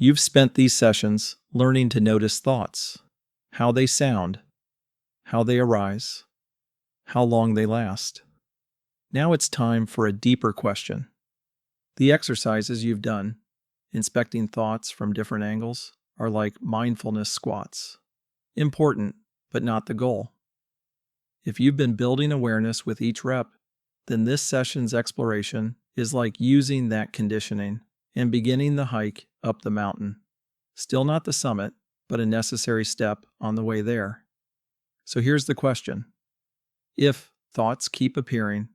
You've spent these sessions learning to notice thoughts, how they sound, how they arise, how long they last. Now it's time for a deeper question. The exercises you've done, inspecting thoughts from different angles, are like mindfulness squats. Important, but not the goal. If you've been building awareness with each rep, then this session's exploration is like using that conditioning and beginning the hike up the mountain. Still not the summit, but a necessary step on the way there. So here's the question. If thoughts keep appearing,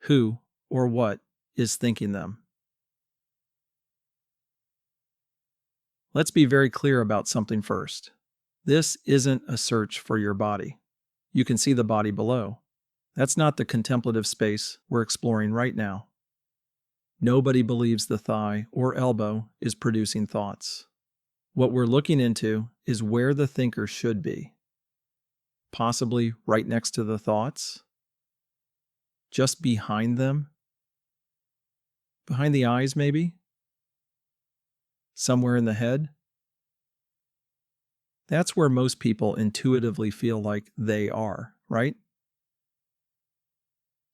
who or what is thinking them? Let's be very clear about something first. This isn't a search for your body. You can see the body below. That's not the contemplative space we're exploring right now. Nobody believes the thigh or elbow is producing thoughts. What we're looking into is where the thinker should be. Possibly right next to the thoughts? Just behind them? Behind the eyes, maybe? Somewhere in the head? That's where most people intuitively feel like they are, right?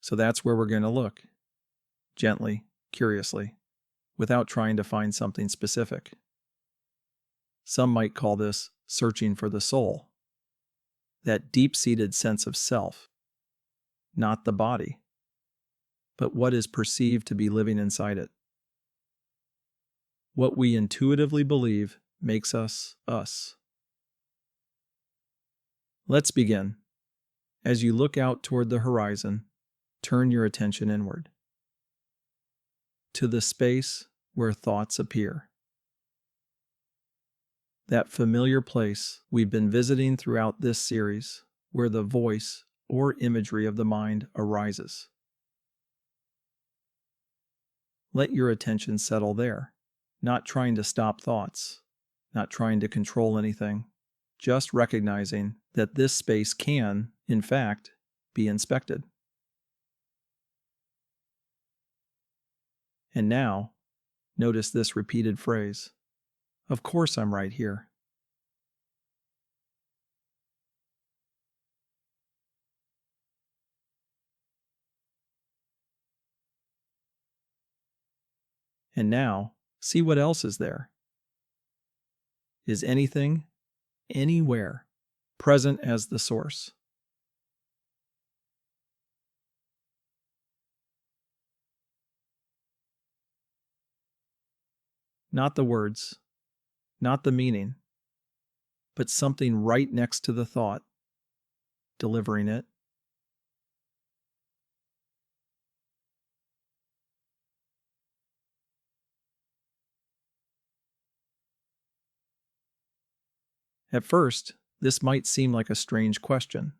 So that's where we're going to look. Gently, curiously, without trying to find something specific. Some might call this searching for the soul, that deep-seated sense of self, not the body, but what is perceived to be living inside it. What we intuitively believe makes us us. Let's begin. As you look out toward the horizon, turn your attention inward, to the space where thoughts appear. That familiar place we've been visiting throughout this series, where the voice or imagery of the mind arises. Let your attention settle there, not trying to stop thoughts, not trying to control anything, just recognizing that this space can, in fact, be inspected. And now, notice this repeated phrase. Of course I'm right here. And now, see what else is there. Is anything, anywhere, present as the source? Not the words, not the meaning, but something right next to the thought, delivering it. At first, this might seem like a strange question,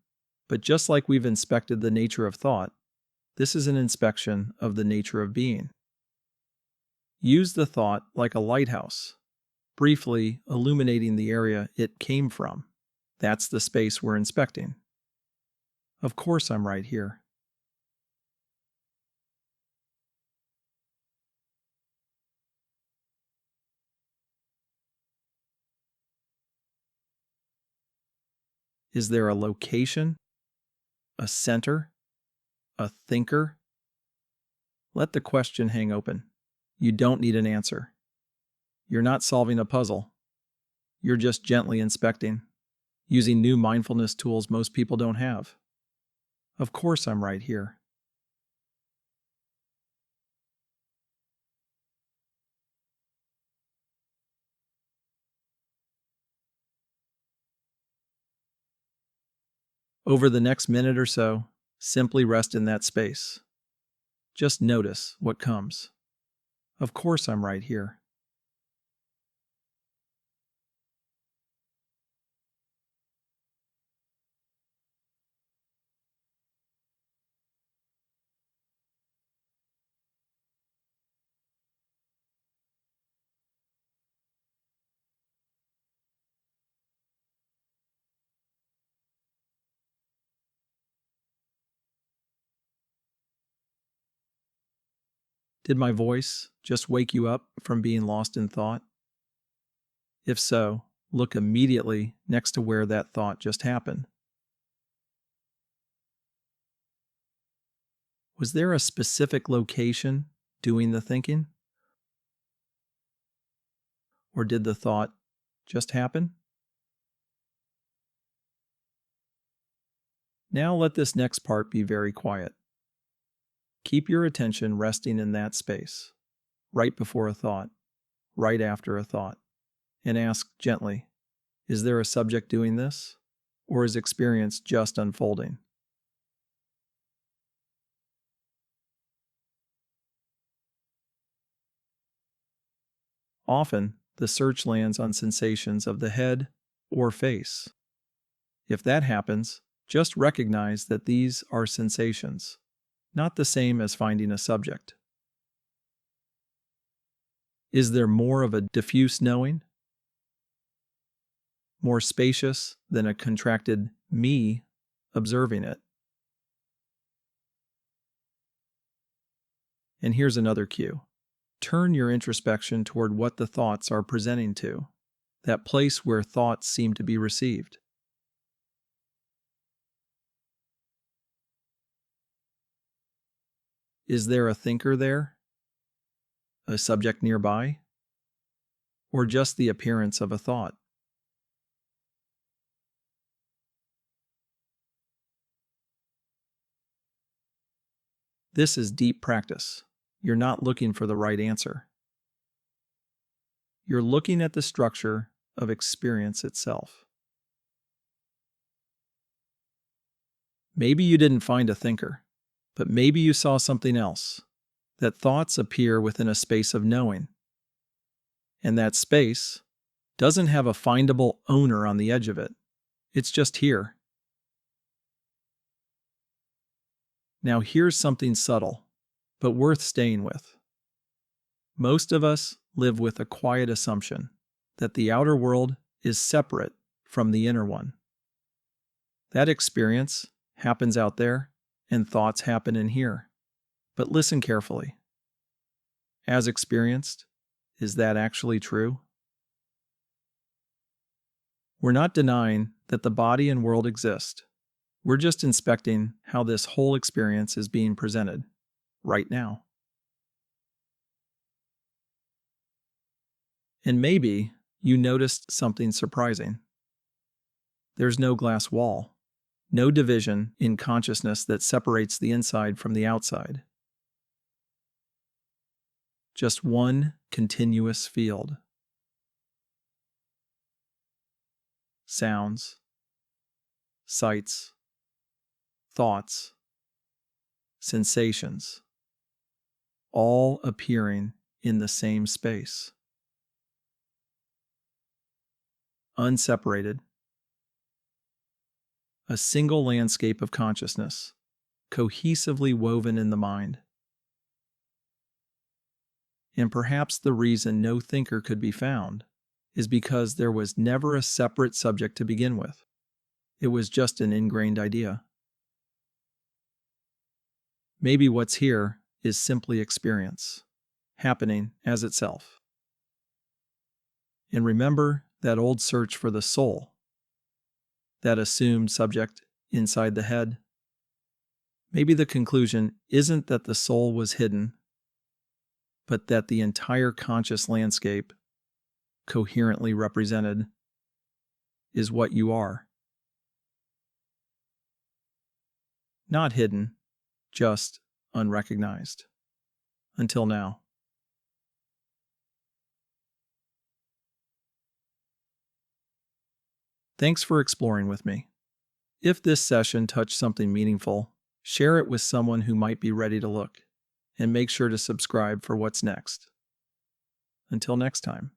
but just like we've inspected the nature of thought, this is an inspection of the nature of being. Use the thought like a lighthouse, briefly illuminating the area it came from. That's the space we're inspecting. Of course I'm right here. Is there a location, a center, a thinker? Let the question hang open. You don't need an answer. You're not solving a puzzle. You're just gently inspecting, using new mindfulness tools most people don't have. Of course I'm right here. Over the next minute or so, simply rest in that space. Just notice what comes. Of course I'm right here. Did my voice just wake you up from being lost in thought? If so, look immediately next to where that thought just happened. Was there a specific location doing the thinking? Or did the thought just happen? Now let this next part be very quiet. Keep your attention resting in that space, right before a thought, right after a thought, and ask gently, is there a subject doing this? Or is experience just unfolding? Often, the search lands on sensations of the head or face. If that happens, just recognize that these are sensations, not the same as finding a subject. Is there more of a diffuse knowing? More spacious than a contracted me observing it? And here's another cue. Turn your introspection toward what the thoughts are presenting to, that place where thoughts seem to be received. Is there a thinker there? A subject nearby? Or just the appearance of a thought? This is deep practice. You're not looking for the right answer. You're looking at the structure of experience itself. Maybe you didn't find a thinker, but maybe you saw something else, that thoughts appear within a space of knowing. And that space doesn't have a findable owner on the edge of it. It's just here. Now here's something subtle, but worth staying with. Most of us live with a quiet assumption that the outer world is separate from the inner one. That experience happens out there, and thoughts happen in here. But listen carefully. As experienced, is that actually true? We're not denying that the body and world exist. We're just inspecting how this whole experience is being presented right now. And maybe you noticed something surprising. There's no glass wall, no division in consciousness that separates the inside from the outside. Just one continuous field. Sounds, sights, thoughts, sensations, all appearing in the same space. Unseparated. A single landscape of consciousness, cohesively woven in the mind. And perhaps the reason no thinker could be found is because there was never a separate subject to begin with. It was just an ingrained idea. Maybe what's here is simply experience, happening as itself. And remember that old search for the soul, that assumed subject inside the head? Maybe the conclusion isn't that the soul was hidden, but that the entire conscious landscape, coherently represented, is what you are. Not hidden, just unrecognized. Until now. Thanks for exploring with me. If this session touched something meaningful, share it with someone who might be ready to look, and make sure to subscribe for what's next. Until next time.